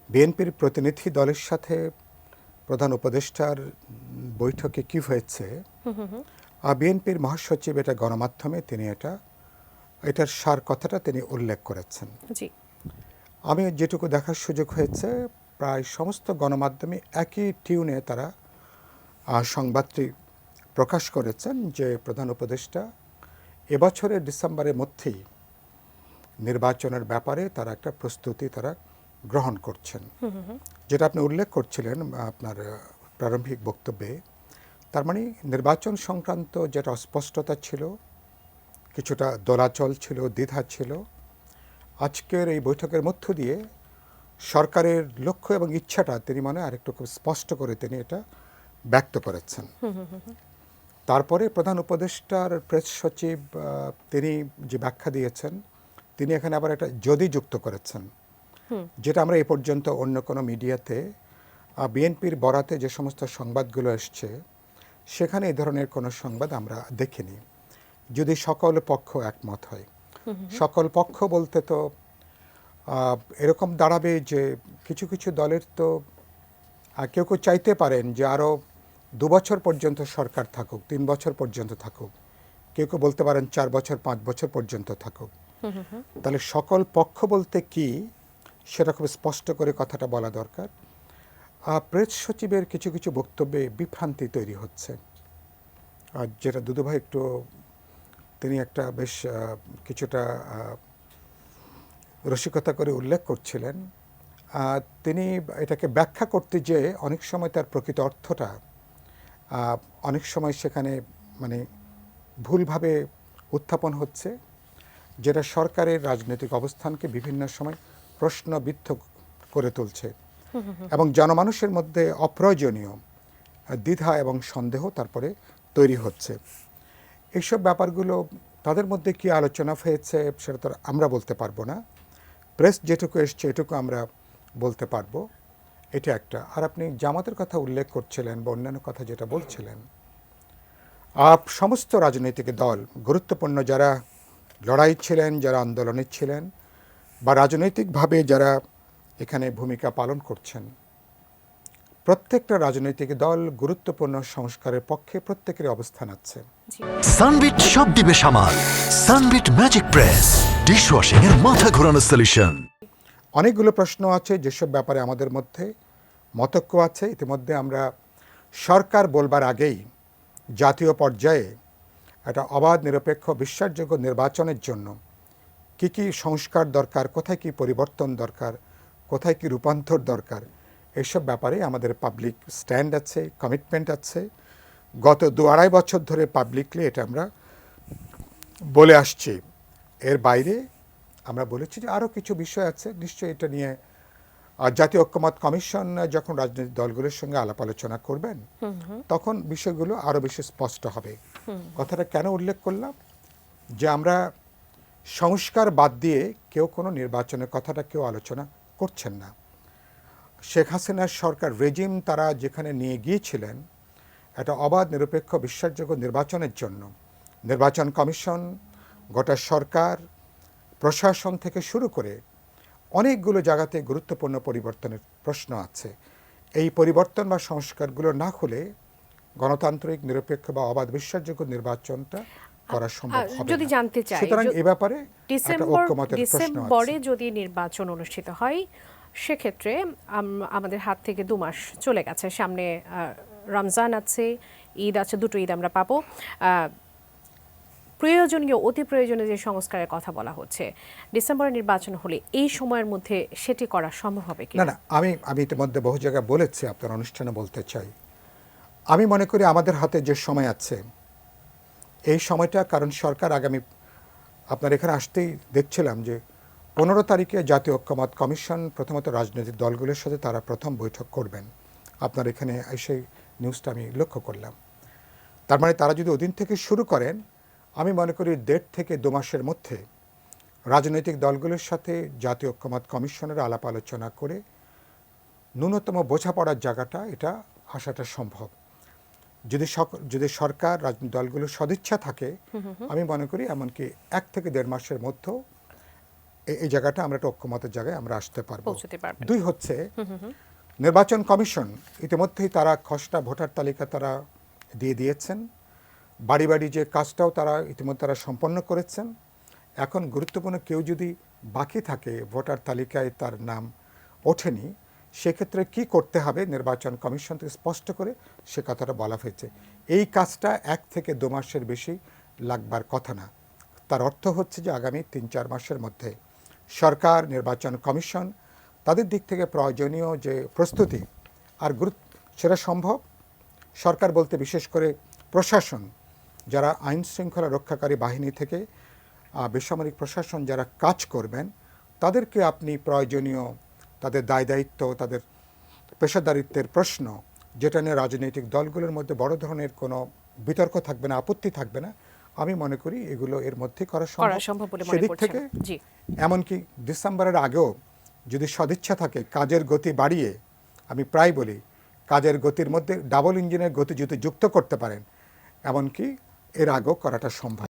বিএনপির প্রতিনিধি দলের সাথে প্রধান উপদেষ্টার বৈঠকে কি হয়েছে, বিএনপির মহাসচিব এটা গণমাধ্যমে তিনি এটার সার কথাটা তিনি উল্লেখ করেছেন। জি। আমি যেটুকু দেখার সুযোগ হয়েছে, প্রায় সমস্ত গণমাধ্যমে একই টিউনে তারা সংবাদটি প্রকাশ করেছেন যে প্রধান উপদেষ্টা এবছরের ডিসেম্বরের মধ্যেই নির্বাচনের ব্যাপারে তারা একটা প্রস্তুতি তারা গ্রহণ করছেন। যেটা আপনি উল্লেখ করছিলেন আপনার প্রারম্ভিক বক্তব্যে, তার মানে নির্বাচন সংক্রান্ত যেটা অস্পষ্টতা ছিল, কিছুটা দোলাচল ছিল, দ্বিধা ছিল, আজকের এই বৈঠকের মধ্য দিয়ে সরকারের লক্ষ্য এবং ইচ্ছাটা তিনি আরেকটু খুব স্পষ্ট করে তিনি এটা ব্যক্ত করেছেন। তারপরে প্রধান উপদেষ্টার প্রেস সচিব তিনি যে ব্যাখ্যা দিয়েছেন, তিনি এখানে আবার একটা যদি যুক্ত করেছেন, যেটা আমরা এ পর্যন্ত অন্য কোনো মিডিয়াতে বিএনপির বরাতে যে সমস্ত সংবাদগুলো এসছে সেখানে এই ধরনের কোনো সংবাদ আমরা দেখিনি। যদি সকল পক্ষ একমত হয়, সকল পক্ষ বলতে তো এরকম দাঁড়াবে যে কিছু কিছু দলের তো কেউ কেউ চাইতে পারেন যে আরও 2 বছর পর্যন্ত সরকার থাকুক, 3 বছর পর্যন্ত থাকুক, কেউ কেউ বলতে পারেন 4 বছর 5 বছর পর্যন্ত থাকুক। তাহলে সকল পক্ষ বলতে কি সেটা খুব স্পষ্ট করে কথাটা বলা দরকার। প্রেস সচিবের কিছু কিছু বক্তব্যে বিভ্রান্তি তৈরি হচ্ছে, আর যেটা দুদুভাই একটু তিনি একটা বেশ কিছুটা রসিকতা করে উল্লেখ করছিলেন। তিনি এটাকে ব্যাখ্যা করতে যে অনেক সময় তার প্রকৃত অর্থটা অনেক সময় সেখানে ভুলভাবে উত্থাপন হচ্ছে, যেটা সরকারের রাজনৈতিক অবস্থানকে বিভিন্ন সময় প্রশ্নবিদ্ধ করে তুলছে এবং জনমানুষের মধ্যে অপ্রয়োজনীয় দ্বিধা এবং সন্দেহ তারপরে তৈরি হচ্ছে। এইসব ব্যাপারগুলো তাদের মধ্যে কি আলোচনা হয়েছে সেটা তো আমরা বলতে পারবো না। প্রেস যেটুকু এসছে এটুকু আমরা বলতে পারবো, এটা একটা। আর আপনি জামাতের কথা উল্লেখ করছিলেন বা অন্যান্য কথা যেটা বলছিলেন, সমস্ত রাজনৈতিক দল গুরুত্বপূর্ণ যারা লড়াই ছিলেন, যারা আন্দোলনে ছিলেন বা রাজনৈতিকভাবে যারা এখানে ভূমিকা পালন করছেন, প্রত্যেকটা রাজনৈতিক দল গুরুত্বপূর্ণ সংস্কারের পক্ষে প্রত্যেকের অবস্থান আছে। সানবিট সব দিবে সামাল। সানবিট ম্যাজিক প্রেস ডিশওয়াশিং এর মাথা ঘোরানো সলিউশন। অনেকগুলো প্রশ্ন আছে যেসব ব্যাপারে আমাদের মধ্যে মতৈক্য আছে। ইতিমধ্যে আমরা সরকার বলবার আগেই জাতীয় পর্যায়ে একটা অবাধ, নিরপেক্ষ, বিশ্বাসযোগ্য নির্বাচনের জন্য কি কি সংস্কার দরকার, কোথায় কি পরিবর্তন দরকার, কোথায় কি রূপান্তর দরকার, এইসব ব্যাপারে আমাদের পাবলিক স্ট্যান্ড আছে, কমিটমেন্ট আছে। গত 2-2.5 বছর ধরে পাবলিকলি এটা আমরা বলে আসছি। এর বাইরে আমরা বলেছি যে আরও কিছু বিষয় আছে, নিশ্চয়ই এটা নিয়ে জাতীয় ঐক্যমত কমিশন যখন রাজনৈতিক দলগুলোর সঙ্গে আলাপ আলোচনা করবেন তখন বিষয়গুলো আরও বেশি স্পষ্ট হবে। কথাটা কেন উল্লেখ করলাম, যে আমরা সংস্কার বাদ দিয়ে কেউ কোনো নির্বাচনের কথাটা কেউ আলোচনা করছেন না। শেখ হাসিনার সরকার রেজিম তারা যেখানে নিয়ে গিয়েছিলেন একটা অবাধ, নিরপেক্ষ, বিশ্বাসযোগ্য নির্বাচনের জন্য, নির্বাচন কমিশন, গোটা সরকার, প্রশাসন থেকে শুরু করে অনেকগুলো জায়গাতে গুরুত্বপূর্ণ পরিবর্তনের প্রশ্ন আছে। এই পরিবর্তন বা সংস্কারগুলো না হলে গণতান্ত্রিক, নিরপেক্ষ বা অবাধ, বিশ্বাসযোগ্য নির্বাচনটা করা সম্ভব হবে না। যদি জানতে চাই, সুতরাং এই ব্যাপারে ডিসেম্বরে যদি নির্বাচন অনুষ্ঠিত হয়, সেক্ষেত্রে আমাদের হাত থেকে 2 মাস চলে গেছে। সামনে রমজান আছে, ঈদ আছে, দুটো ঈদ আমরা পাবো। প্রয়োজনীয়, অতি প্রয়োজনীয় যে সংস্কারের কথা বলা হচ্ছে, ডিসেম্বরে নির্বাচন হলে এই সময়ের মধ্যে সেটি করা সম্ভব হবে কি না? আমি ইতিমধ্যে বহু জায়গায় বলেছি, আপনার অনুষ্ঠানে বলতে চাই। আমি মনে করি আমাদের হাতে যে সময় আছে এই সময়টা, কারণ সরকার আগামী, আপনার এখানে আসতেই দেখছিলাম যে 15 তারিখে জাতীয় ঐক্যমত কমিশন প্রথমত রাজনৈতিক দলগুলোর সাথে তারা প্রথম বৈঠক করবেন। আপনার এখানে সেই নিউজটা আমি লক্ষ্য করলাম। তার মানে তারা যদি ওদিন থেকে শুরু করেন, আমি মনে করি 1.5 থেকে 2 মাসের মধ্যে রাজনৈতিক দলগুলোর সাথে জাতীয় ঐক্যমত কমিশনের আলাপ আলোচনা করে ন্যূনতম বোঝাপড়ার জায়গাটা এটা আসাটা সম্ভব। যদি সরকার, রাজনৈতিক দলগুলোর সদিচ্ছা থাকে, আমি মনে করি এমনকি 1 থেকে 1.5 মাসের মধ্যেও এই জায়গাটা আমরা একটা ঐক্যমতের জায়গায় আমরা আসতে পারবো। পৌঁছতে পারবেন। 2 হচ্ছে নির্বাচন কমিশন ইতিমধ্যেই তারা খসড়া ভোটার তালিকা তারা দিয়ে দিয়েছেন, বাড়ি বাড়ি যে কাজটাও তারা ইতিমধ্যে তারা সম্পন্ন করেছেন। এখন গুরুত্বপূর্ণ কেউ যদি বাকি থাকে, ভোটার তালিকায় তার নাম ওঠেনি, সেক্ষেত্রে কি করতে হবে নির্বাচন কমিশন থেকে স্পষ্ট করে সে কথাটা বলা হয়েছে। এই কাজটা 1 থেকে 2 মাসের বেশি লাগবার কথা না। তার অর্থ হচ্ছে যে আগামী 3-4 মাসের মধ্যে সরকার, নির্বাচন কমিশন তাদের দিক থেকে প্রয়োজনীয় যে প্রস্তুতি আর সেটা সম্ভব। সরকার বলতে বিশেষ করে প্রশাসন, যারা আইন শৃঙ্খলা রক্ষাকারী বাহিনী থেকে বেসামরিক প্রশাসন যারা কাজ করবেন, তাদেরকে আপনি প্রয়োজনীয় তাদের দায়-দায়িত্ব, তাদের পেশাদারিত্বের প্রশ্ন, যেটা নিয়ে রাজনৈতিক দলগুলোর মধ্যে বড় ধরনের কোনো বিতর্ক থাকবে না, আপত্তি থাকবে না, আমি মনে করি এগুলো এর মধ্যে করা সম্ভব। সেদিক থেকে এমনকি ডিসেম্বরের আগেও যদি সদিচ্ছা থাকে, কাজের গতি বাড়িয়ে, আমি প্রায় বলি কাজের গতির মধ্যে ডাবল ইঞ্জিনের গতি যদি যুক্ত করতে পারেন, এমনকি এর আগেও করাটা সম্ভব।